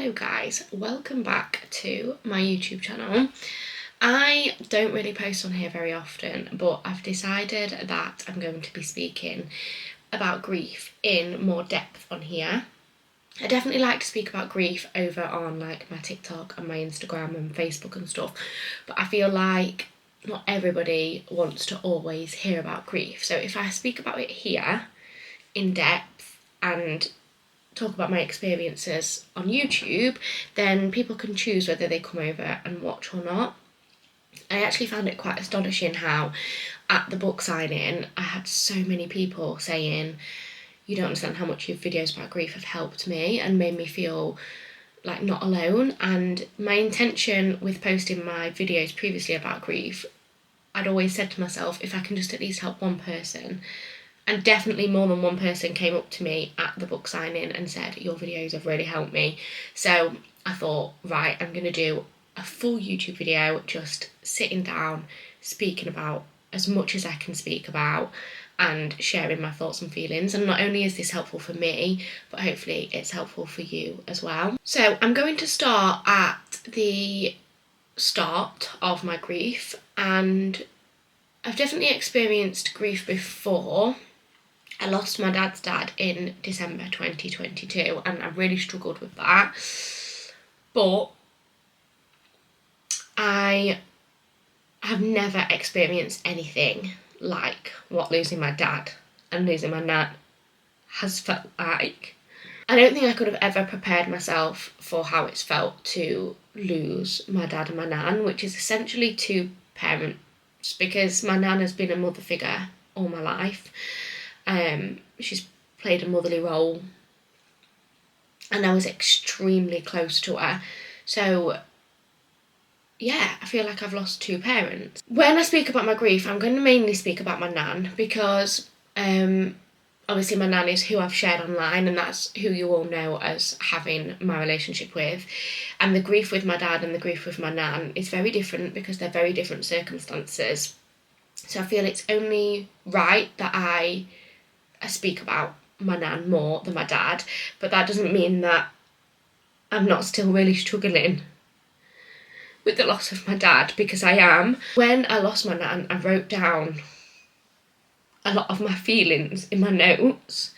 Hello guys, welcome back to my YouTube channel. I don't really post on here very often, but I've decided that I'm going to be speaking about grief in more depth on here. I definitely like to speak about grief over on like my TikTok and my Instagram and Facebook and stuff, but I feel like not everybody wants to always hear about grief. So if I speak about it here in depth and talk about my experiences on YouTube, then people can choose whether they come over and watch or not. I actually found it quite astonishing how at the book signing I had so many people saying, you don't understand how much your videos about grief have helped me and made me feel like not alone. And my intention with posting my videos previously about grief, I'd always said to myself, if I can just at least help one person. And definitely more than one person came up to me at the book signing and said, your videos have really helped me. So I thought, right, I'm going to do a full YouTube video just sitting down, speaking about as much as I can speak about and sharing my thoughts and feelings. And not only is this helpful for me, but hopefully it's helpful for you as well. So I'm going to start at the start of my grief, and I've definitely experienced grief before. I lost my dad's dad in December 2022 and I really struggled with that, but I have never experienced anything like what losing my dad and losing my nan has felt like. I don't think I could have ever prepared myself for how it's felt to lose my dad and my nan, which is essentially two parents, because my nan has been a mother figure all my life. She's played a motherly role and I was extremely close to her. So yeah, I feel like I've lost two parents. When I speak about my grief, I'm going to mainly speak about my nan because obviously my nan is who I've shared online and that's who you all know as having my relationship with. And the grief with my dad and the grief with my nan is very different because they're very different circumstances. So I feel it's only right that I speak about my nan more than my dad, but that doesn't mean that I'm not still really struggling with the loss of my dad, because I am. When I lost my nan, I wrote down a lot of my feelings in my notes,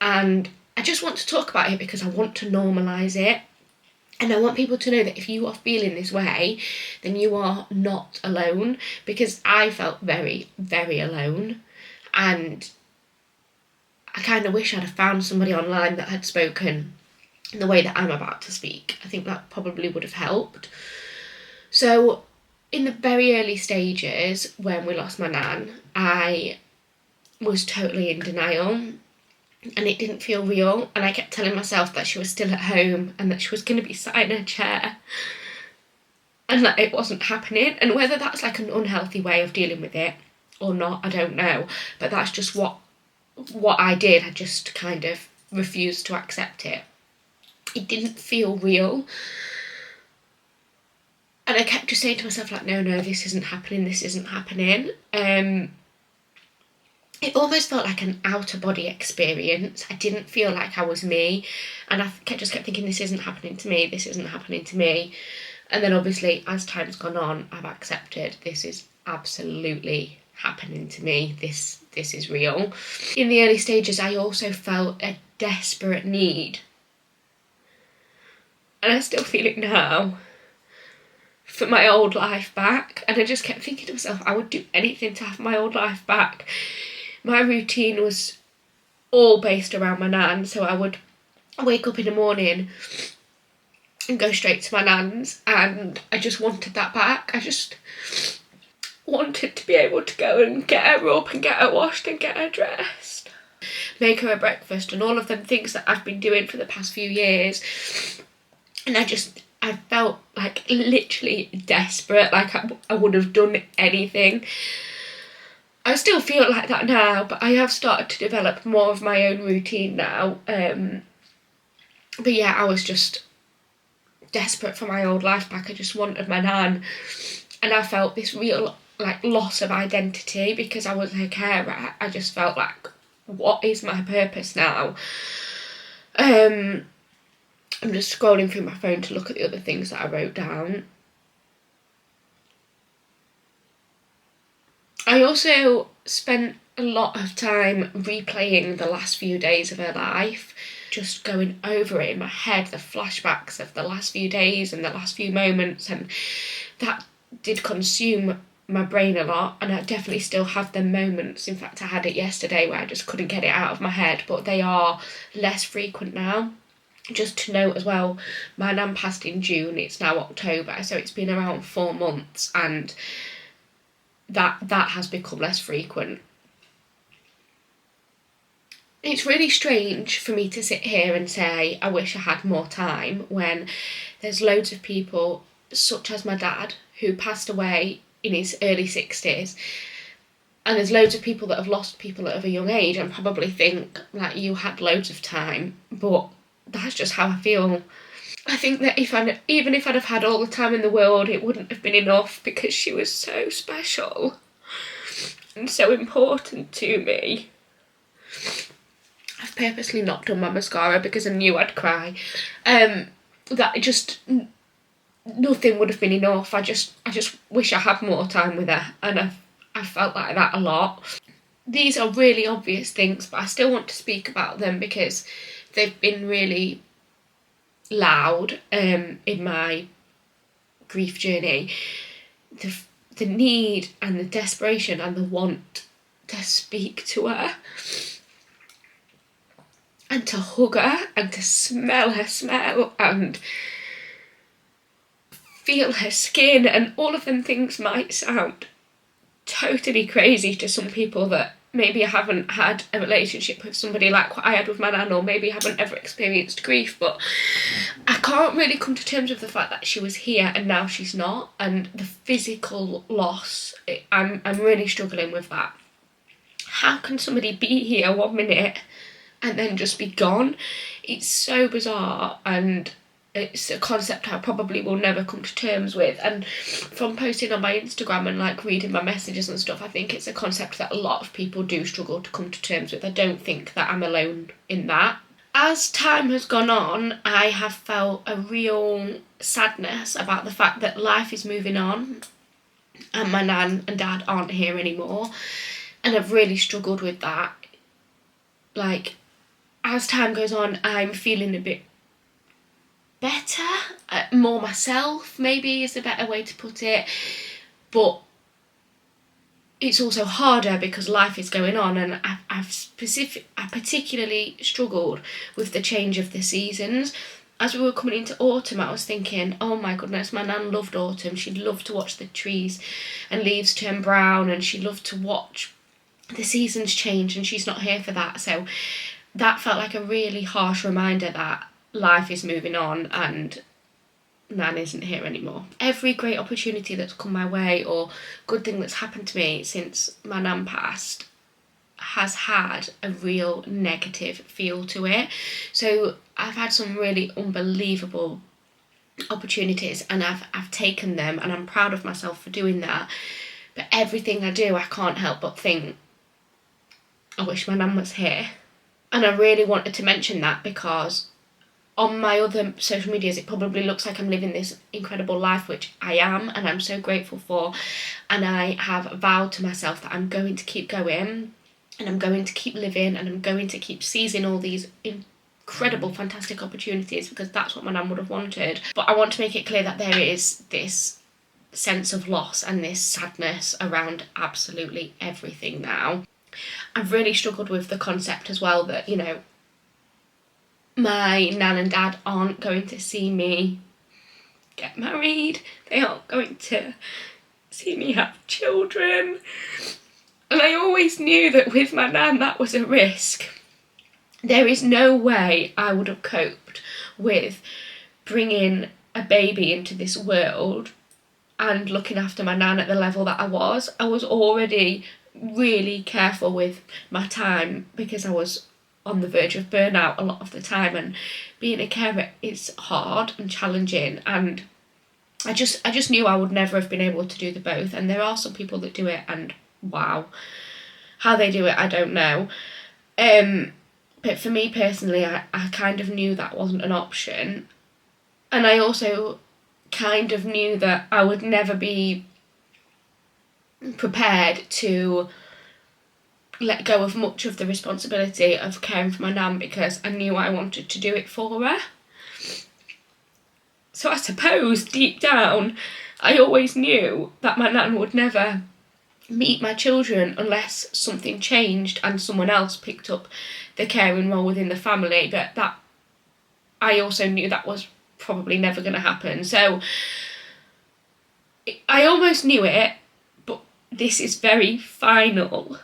and I just want to talk about it because I want to normalise it. And I want people to know that if you are feeling this way, then you are not alone, because I felt very, very alone. And I kind of wish I'd have found somebody online that had spoken in the way that I'm about to speak. I think that probably would have helped. So in the very early stages when we lost my nan, I was totally in denial and it didn't feel real. And I kept telling myself that she was still at home and that she was going to be sat in her chair and that it wasn't happening. And whether that's like an unhealthy way of dealing with it or not, I don't know. But that's just what I did. I just kind of refused to accept it. It didn't feel real. And I kept just saying to myself, like, no, this isn't happening, this isn't happening. It almost felt like an out-of-body experience. I didn't feel like I was me. And I just kept thinking, this isn't happening to me, this isn't happening to me. And then obviously, as time's gone on, I've accepted this is absolutely happening to me. This is real. In the early stages, I also felt a desperate need, and I still feel it now, for my old life back. And I just kept thinking to myself, I would do anything to have my old life back. My routine was all based around my nan, so I would wake up in the morning and go straight to my nan's, and I just wanted that back. I just wanted to be able to go and get her up and get her washed and get her dressed, make her a breakfast, and all of them things that I've been doing for the past few years. And I felt like literally desperate, like I would have done anything. I still feel like that now, but I have started to develop more of my own routine now. But yeah, I was just desperate for my old life back. I just wanted my nan, and I felt this real like loss of identity because I was her carer. I just felt like, what is my purpose now? I'm just scrolling through my phone to look at the other things that I wrote down. I also spent a lot of time replaying the last few days of her life, just going over it in my head, the flashbacks of the last few days and the last few moments, and that did consume my brain a lot, and I definitely still have them moments. In fact, I had it yesterday where I just couldn't get it out of my head, but they are less frequent now. Just to note as well, my nan passed in June, it's now October, so it's been around 4 months, and that has become less frequent. It's really strange for me to sit here and say I wish I had more time when there's loads of people, such as my dad, who passed away in his early 60s, and there's loads of people that have lost people at a young age and probably think like you had loads of time, but that's just how I feel. I think that even if I'd have had all the time in the world, it wouldn't have been enough, because she was so special and so important to me. I've purposely not done my mascara because I knew I'd cry. That just nothing would have been enough. I just wish I had more time with her, and I felt like that a lot. These are really obvious things, but I still want to speak about them because they've been really loud in my grief journey. The need and the desperation and the want to speak to her and to hug her and to smell her smell and feel her skin, and all of them things might sound totally crazy to some people that maybe haven't had a relationship with somebody like what I had with my nan, or maybe haven't ever experienced grief, but I can't really come to terms with the fact that she was here and now she's not, and the physical loss, I'm really struggling with that. How can somebody be here 1 minute and then just be gone? It's so bizarre, and it's a concept I probably will never come to terms with. And from posting on my Instagram and like reading my messages and stuff, I think it's a concept that a lot of people do struggle to come to terms with. I don't think that I'm alone in that. As time has gone on, I have felt a real sadness about the fact that life is moving on and my nan and dad aren't here anymore, and I've really struggled with that. Like, as time goes on, I'm feeling a bit better, more myself maybe is a better way to put it, but it's also harder because life is going on, and I particularly struggled with the change of the seasons. As we were coming into autumn, I was thinking, oh my goodness, my nan loved autumn. She'd love to watch the trees and leaves turn brown, and she loved to watch the seasons change, and she's not here for that. So that felt like a really harsh reminder that life is moving on and nan isn't here anymore. Every great opportunity that's come my way or good thing that's happened to me since my nan passed has had a real negative feel to it. So I've had some really unbelievable opportunities, and I've taken them, and I'm proud of myself for doing that. But everything I do, I can't help but think, I wish my nan was here. And I really wanted to mention that because on my other social medias, it probably looks like I'm living this incredible life, which I am, and I'm so grateful for. And I have vowed to myself that I'm going to keep going, and I'm going to keep living, and I'm going to keep seizing all these incredible, fantastic opportunities, because that's what my nan would have wanted. But I want to make it clear that there is this sense of loss and this sadness around absolutely everything now. I've really struggled with the concept as well that, you know, my nan and dad aren't going to see me get married, they aren't going to see me have children, and I always knew that with my nan that was a risk. There is no way I would have coped with bringing a baby into this world and looking after my nan at the level that I was. I was already really careful with my time because I was on the verge of burnout a lot of the time, and being a carer is hard and challenging, and I just knew I would never have been able to do the both. And there are some people that do it, and wow, how they do it I don't know, But for me personally, I kind of knew that wasn't an option. And I also kind of knew that I would never be prepared to let go of much of the responsibility of caring for my nan, because I knew I wanted to do it for her. So I suppose deep down I always knew that my nan would never meet my children unless something changed and someone else picked up the caring role within the family, but that I also knew that was probably never going to happen. So I almost knew it, but this is very final.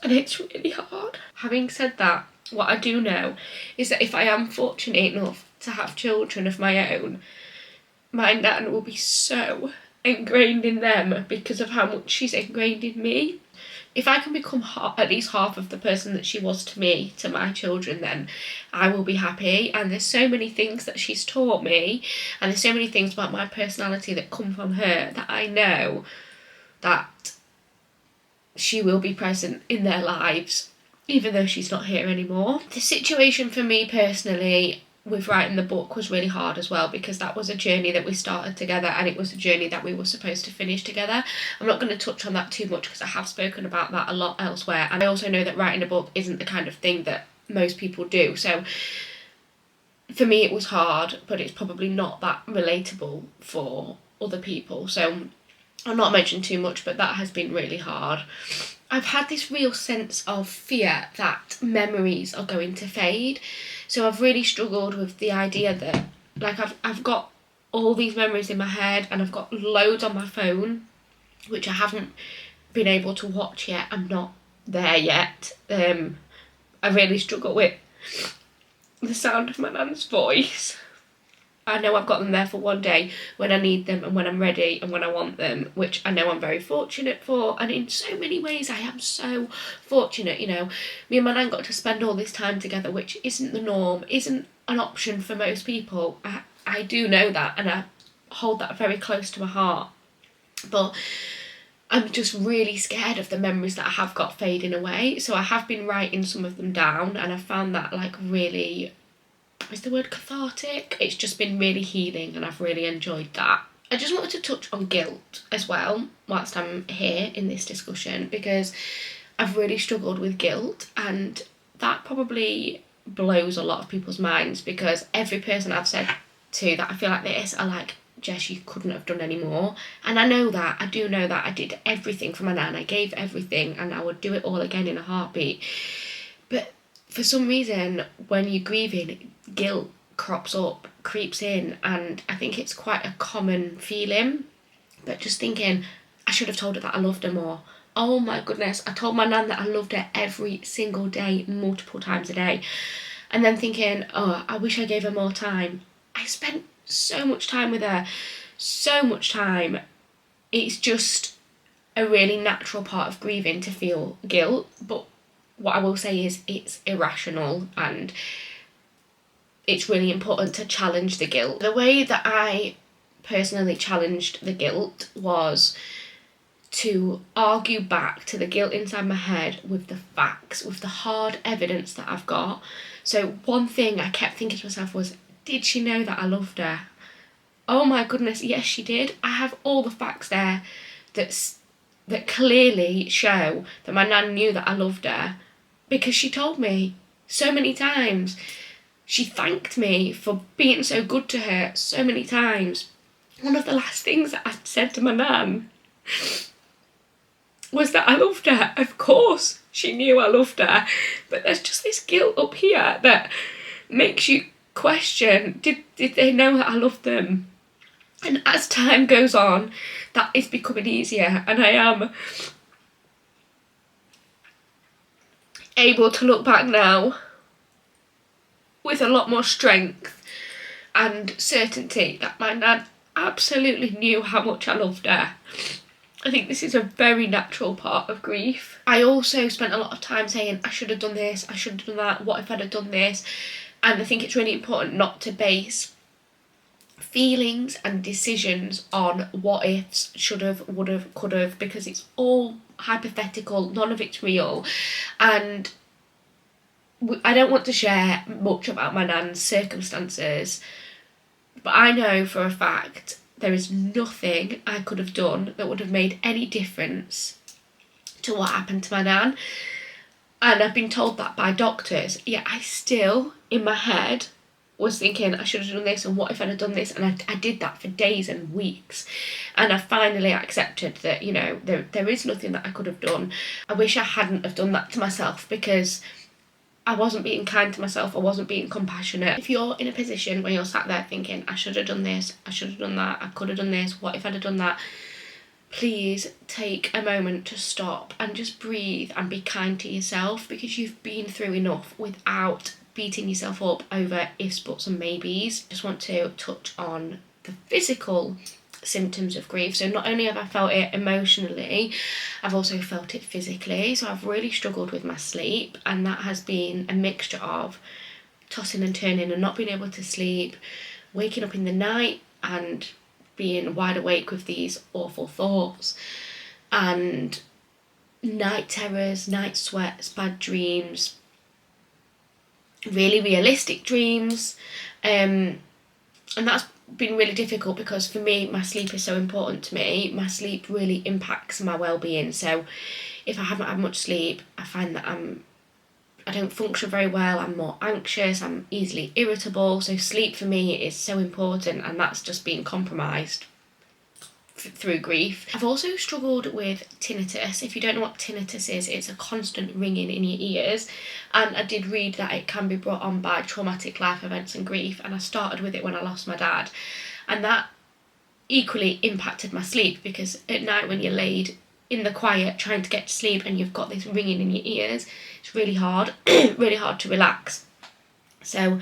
And it's really hard. Having said that, what I do know is that if I am fortunate enough to have children of my own, my nan will be so ingrained in them because of how much she's ingrained in me. If I can become at least half of the person that she was to me, to my children, then I will be happy. And there's so many things that she's taught me, and there's so many things about my personality that come from her, that I know that she will be present in their lives, even though she's not here anymore. The situation for me personally with writing the book was really hard as well, because that was a journey that we started together, and it was a journey that we were supposed to finish together. I'm not going to touch on that too much because I have spoken about that a lot elsewhere, and I also know that writing a book isn't the kind of thing that most people do. So for me it was hard, but it's probably not that relatable for other people, so I'll not mention too much, but that has been really hard. I've had this real sense of fear that memories are going to fade. So I've really struggled with the idea that, like, I've got all these memories in my head, and I've got loads on my phone, which I haven't been able to watch yet. I'm not there yet. I really struggle with the sound of my nan's voice. I know I've got them there for one day when I need them and when I'm ready and when I want them, which I know I'm very fortunate for. And in so many ways I am so fortunate, you know. Me and my nan got to spend all this time together, which isn't the norm, isn't an option for most people. I do know that, and I hold that very close to my heart. But I'm just really scared of the memories that I have got fading away. So I have been writing some of them down, and I found that, like, really, is the word cathartic? It's just been really healing, and I've really enjoyed that. I just wanted to touch on guilt as well whilst I'm here in this discussion, because I've really struggled with guilt, and that probably blows a lot of people's minds, because every person I've said to that I feel like this are like, Jess, you couldn't have done any more. And I know that, I do know that. I did everything for my nan, I gave everything, and I would do it all again in a heartbeat. But for some reason, when you're grieving, guilt creeps in, and I think it's quite a common feeling. But just thinking, I should have told her that I loved her more. Oh my goodness, I told my nan that I loved her every single day, multiple times a day. And then thinking, oh, I wish I gave her more time. I spent so much time with her, so much time. It's just a really natural part of grieving to feel guilt, but what I will say is it's irrational, and it's really important to challenge the guilt. The way that I personally challenged the guilt was to argue back to the guilt inside my head with the facts, with the hard evidence that I've got. So one thing I kept thinking to myself was, did she know that I loved her? Oh my goodness, yes she did. I have all the facts there that clearly show that my nan knew that I loved her, because she told me so many times. She thanked me for being so good to her so many times. One of the last things that I said to my nan was that I loved her. Of course she knew I loved her, but there's just this guilt up here that makes you question, did they know that I loved them? And as time goes on, that is becoming easier, and I am able to look back now with a lot more strength and certainty that my nan absolutely knew how much I loved her. I think this is a very natural part of grief. I also spent a lot of time saying, I should have done this, I should have done that, what if I'd have done this? And I think it's really important not to base feelings and decisions on what ifs, should have, would have, could have, because it's all hypothetical, none of it's real. And I don't want to share much about my nan's circumstances, but I know for a fact there is nothing I could have done that would have made any difference to what happened to my nan. And I've been told that by doctors, yet I still, in my head, was thinking I should have done this, and what if I'd have done this? And I did that for days and weeks. And I finally accepted that, you know, there is nothing that I could have done. I wish I hadn't have done that to myself, because I wasn't being kind to myself, I wasn't being compassionate. If you're in a position where you're sat there thinking, I should have done this, I should have done that, I could have done this, what if I'd have done that? Please take a moment to stop and just breathe and be kind to yourself, because you've been through enough without beating yourself up over ifs, buts and maybes. Just want to touch on the physical symptoms of grief. So not only have I felt it emotionally, I've also felt it physically. So I've really struggled with my sleep, and that has been a mixture of tossing and turning and not being able to sleep, waking up in the night and being wide awake with these awful thoughts, and night terrors, night sweats, bad dreams, really realistic dreams, and that's been really difficult, because for me, my sleep is so important to me. My sleep really impacts my well-being. So if I haven't had much sleep, I find that I don't function very well, I'm more anxious, I'm easily irritable. So sleep for me is so important, and that's just been compromised through grief. I've also struggled with tinnitus. If you don't know what tinnitus is, it's a constant ringing in your ears, and I did read that it can be brought on by traumatic life events and grief, and I started with it when I lost my dad, and that equally impacted my sleep, because at night when you're laid in the quiet trying to get to sleep and you've got this ringing in your ears, it's really hard really hard to relax. So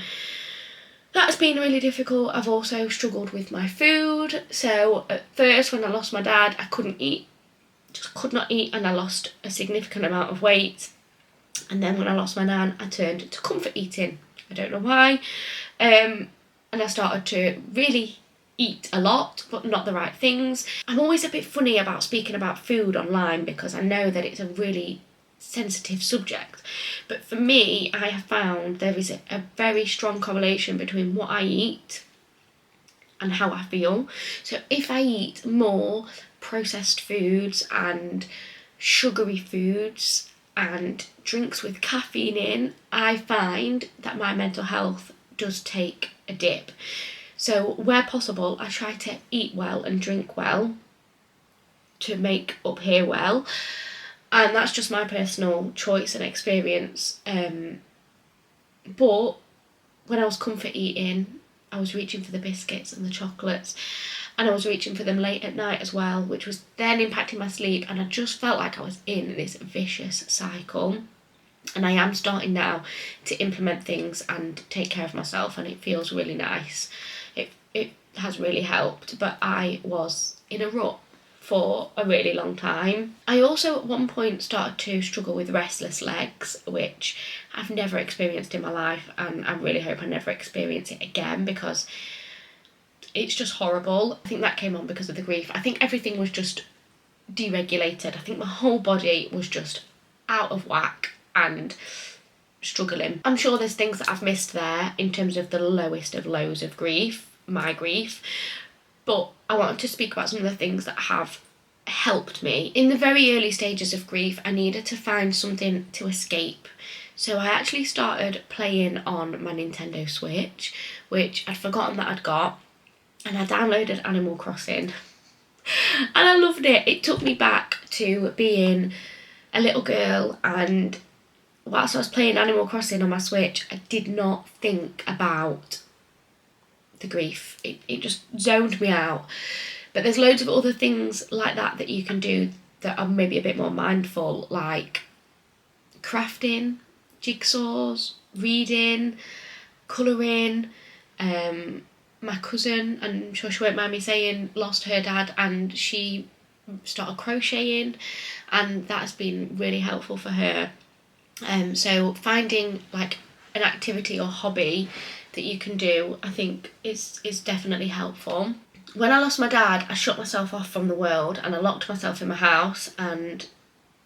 that's been really difficult. I've also struggled with my food. So at first, when I lost my dad, I couldn't eat, just could not eat, and I lost a significant amount of weight. And then when I lost my nan, I turned to comfort eating. I don't know why. And I started to really eat a lot, but not the right things. I'm always a bit funny about speaking about food online, because I know that it's a really sensitive subject, but for me, I have found there is a very strong correlation between what I eat and how I feel. So if I eat more processed foods and sugary foods and drinks with caffeine in, I find that my mental health does take a dip. So where possible, I try to eat well and drink well to make up here well. And that's just my personal choice and experience. But when I was comfort eating, I was reaching for the biscuits and the chocolates, and I was reaching for them late at night as well, which was then impacting my sleep, and I just felt like I was in this vicious cycle. And I am starting now to implement things and take care of myself, and it feels really nice. It has really helped, but I was in a rut for a really long time. I also at one point started to struggle with restless legs, which I've never experienced in my life, and I really hope I never experience it again, because it's just horrible. I think that came on because of the grief. I think everything was just deregulated. I think my whole body was just out of whack and struggling. I'm sure there's things that I've missed there in terms of the lowest of lows of grief, my grief, but I wanted to speak about some of the things that have helped me. In the very early stages of grief, I needed to find something to escape. So I actually started playing on my Nintendo Switch, which I'd forgotten that I'd got, and I downloaded Animal Crossing. And I loved it. It took me back to being a little girl, and whilst I was playing Animal Crossing on my Switch, I did not think about the grief. It just zoned me out. But there's loads of other things like that you can do that are maybe a bit more mindful, like crafting, jigsaws, reading, colouring. My cousin, and I'm sure she won't mind me saying, lost her dad, and she started crocheting, and that has been really helpful for her. So finding like an activity or hobby that you can do, I think is definitely helpful. When I lost my dad, I shut myself off from the world, and I locked myself in my house, and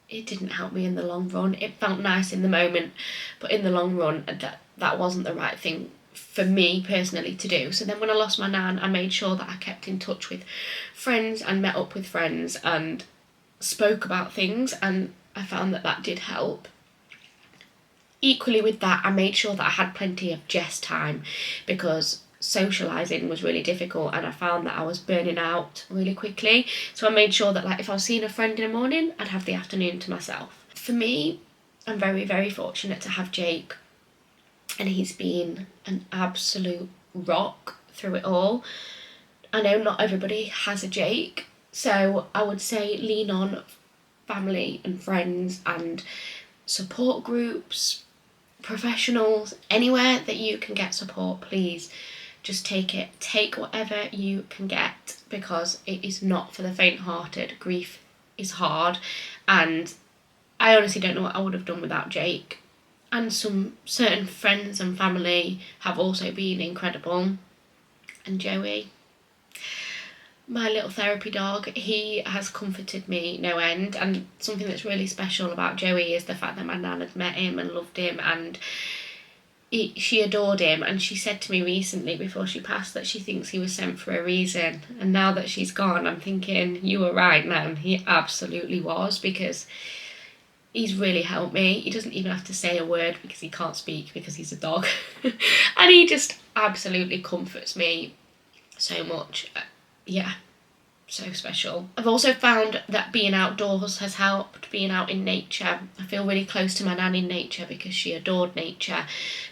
it didn't help me in the long run. It felt nice in the moment, but in the long run, that wasn't the right thing for me personally to do. So then when I lost my nan, I made sure that I kept in touch with friends and met up with friends and spoke about things, and I found that did help. Equally with that, I made sure that I had plenty of Jess time, because socialising was really difficult and I found that I was burning out really quickly. So I made sure that, like, if I was seeing a friend in the morning, I'd have the afternoon to myself. For me, I'm very, very fortunate to have Jake, and he's been an absolute rock through it all. I know not everybody has a Jake, so I would say lean on family and friends and support groups, professionals, anywhere that you can get support. Please just take it. Take whatever you can get, because it is not for the faint-hearted. Grief is hard, and I honestly don't know what I would have done without Jake. And some certain friends and family have also been incredible. And Joey, my little therapy dog, he has comforted me no end. And something that's really special about Joey is the fact that my nan had met him and loved him, and she adored him. And she said to me recently before she passed that she thinks he was sent for a reason. And now that she's gone, I'm thinking, you were right, Nan. He absolutely was, because he's really helped me. He doesn't even have to say a word because he can't speak, because he's a dog. And he just absolutely comforts me so much. Yeah, so special. I've also found that being outdoors has helped, being out in nature. I feel really close to my nan in nature because she adored nature,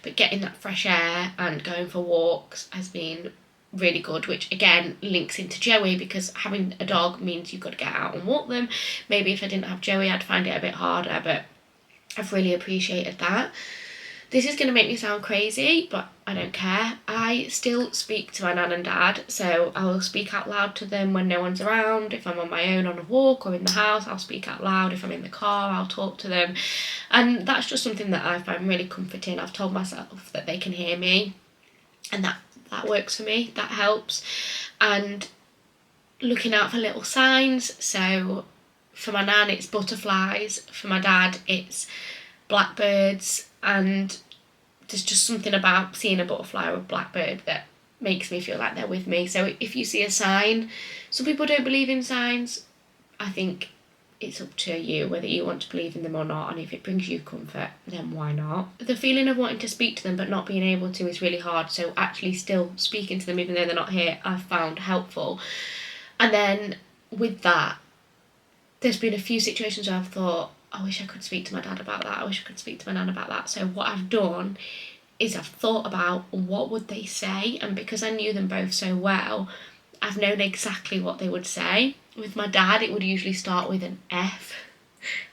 but getting that fresh air and going for walks has been really good, which again links into Joey, because having a dog means you've got to get out and walk them. Maybe if I didn't have Joey, I'd find it a bit harder, but I've really appreciated that. This is going to make me sound crazy, but I don't care. I still speak to my nan and dad, so I will speak out loud to them when no one's around. If I'm on my own on a walk or in the house, I'll speak out loud. If I'm in the car, I'll talk to them. And that's just something that I find really comforting. I've told myself that they can hear me, and that works for me. That helps. And looking out for little signs. So for my nan, it's butterflies. For my dad, it's blackbirds. And there's just something about seeing a butterfly or a blackbird that makes me feel like they're with me. So if you see a sign, some people don't believe in signs. I think it's up to you whether you want to believe in them or not, and if it brings you comfort, then why not? The feeling of wanting to speak to them but not being able to is really hard, so actually still speaking to them even though they're not here, I've found helpful. And then with that, there's been a few situations where I've thought, I wish I could speak to my dad about that, I wish I could speak to my nan about that. So what I've done is I've thought about what would they say, and because I knew them both so well, I've known exactly what they would say. With my dad, it would usually start with an F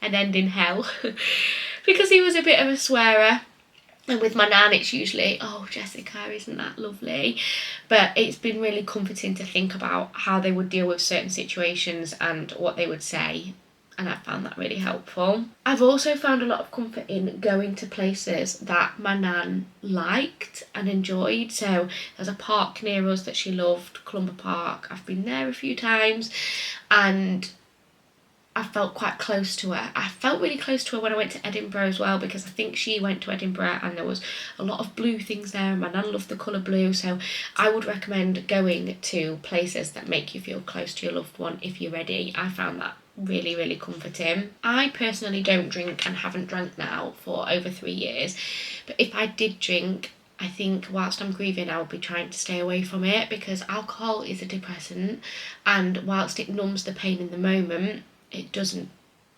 and end in hell because he was a bit of a swearer. And with my nan, it's usually, oh, Jessica, isn't that lovely? But it's been really comforting to think about how they would deal with certain situations and what they would say. And I found that really helpful. I've also found a lot of comfort in going to places that my nan liked and enjoyed. So there's a park near us that she loved, Clumber Park. I've been there a few times and I felt quite close to her. I felt really close to her when I went to Edinburgh as well, because I think she went to Edinburgh and there was a lot of blue things there, and my nan loved the colour blue. So I would recommend going to places that make you feel close to your loved one if you're ready. I found that really, really comforting. I personally don't drink and haven't drank now for over 3 years, but if I did drink, I think whilst I'm grieving I would be trying to stay away from it, because alcohol is a depressant, and whilst it numbs the pain in the moment, it doesn't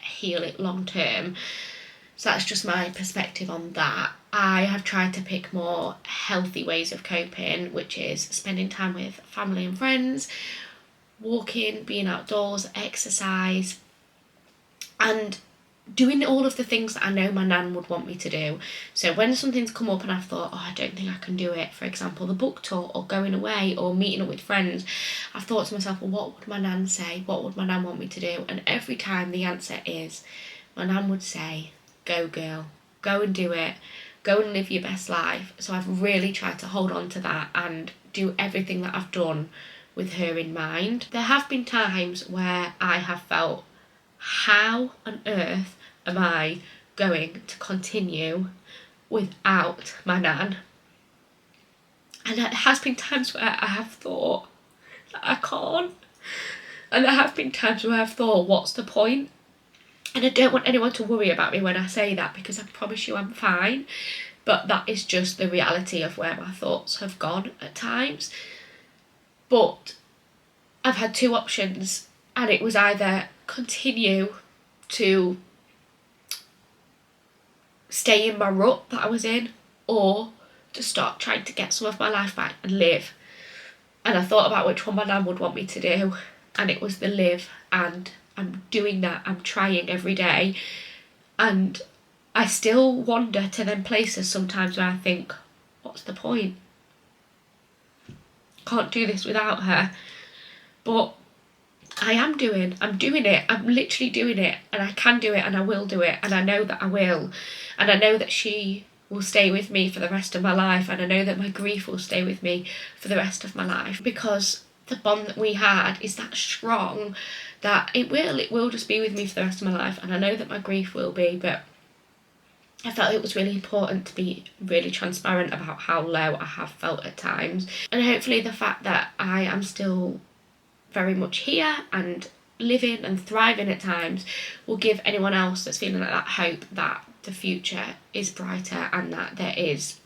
heal it long term. So that's just my perspective on that. I have tried to pick more healthy ways of coping, which is spending time with family and friends, walking, being outdoors, exercise, and doing all of the things that I know my nan would want me to do. So when something's come up and I've thought, oh, I don't think I can do it, for example, the book tour or going away or meeting up with friends, I've thought to myself, well, what would my nan say? What would my nan want me to do? And every time the answer is, my nan would say, go girl, go and do it, go and live your best life. So I've really tried to hold on to that and do everything that I've done with her in mind. There have been times where I have felt how on earth am I going to continue without my nan? And there has been times where I have thought that I can't. And there have been times where I've thought, what's the point? And I don't want anyone to worry about me when I say that, because I promise you I'm fine. But that is just the reality of where my thoughts have gone at times. But I've had two options, and it was either continue to stay in my rut that I was in, or to start trying to get some of my life back and live. And I thought about which one my nan would want me to do, and it was the live, and I'm doing that. I'm trying every day, and I still wander to them places sometimes where I think, what's the point? Can't do this without her. But I'm doing it. I'm literally doing it, and I can do it, and I will do it, and I know that I will. And I know that she will stay with me for the rest of my life, and I know that my grief will stay with me for the rest of my life, because the bond that we had is that strong that it will just be with me for the rest of my life. And I know that my grief will be, but I felt it was really important to be really transparent about how low I have felt at times. And hopefully the fact that I am still very much here and living and thriving at times will give anyone else that's feeling like that hope that the future is brighter and that there is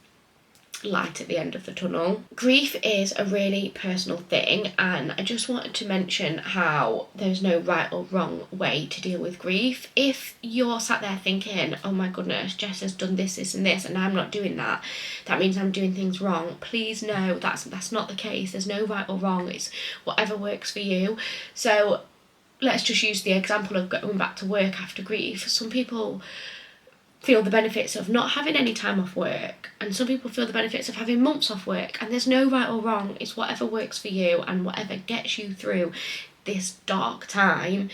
light at the end of the tunnel. Grief is a really personal thing, and I just wanted to mention how there's no right or wrong way to deal with grief. If you're sat there thinking, oh my goodness, Jess has done this, this and this, and I'm not doing that, that means I'm doing things wrong, please know that's not the case. There's no right or wrong. It's whatever works for you. So let's just use the example of going back to work after grief. Some people feel the benefits of not having any time off work, and some people feel the benefits of having months off work, and there's no right or wrong. It's whatever works for you and whatever gets you through this dark time.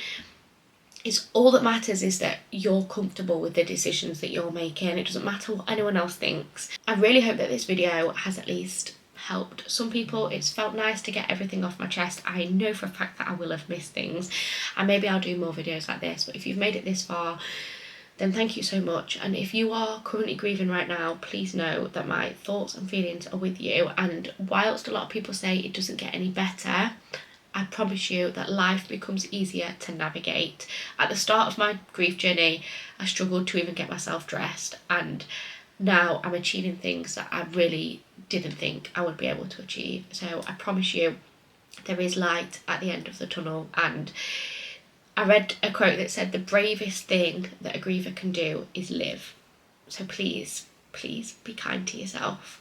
It's all that matters is that you're comfortable with the decisions that you're making. It doesn't matter what anyone else thinks. I really hope that this video has at least helped some people. It's felt nice to get everything off my chest. I know for a fact that I will have missed things, and maybe I'll do more videos like this, but if you've made it this far, then thank you so much. And if you are currently grieving right now, please know that my thoughts and feelings are with you. And whilst a lot of people say it doesn't get any better, I promise you that life becomes easier to navigate. At the start of my grief journey, I struggled to even get myself dressed, and now I'm achieving things that I really didn't think I would be able to achieve. So I promise you there is light at the end of the tunnel. And I read a quote that said the bravest thing that a griever can do is live. So please, please be kind to yourself.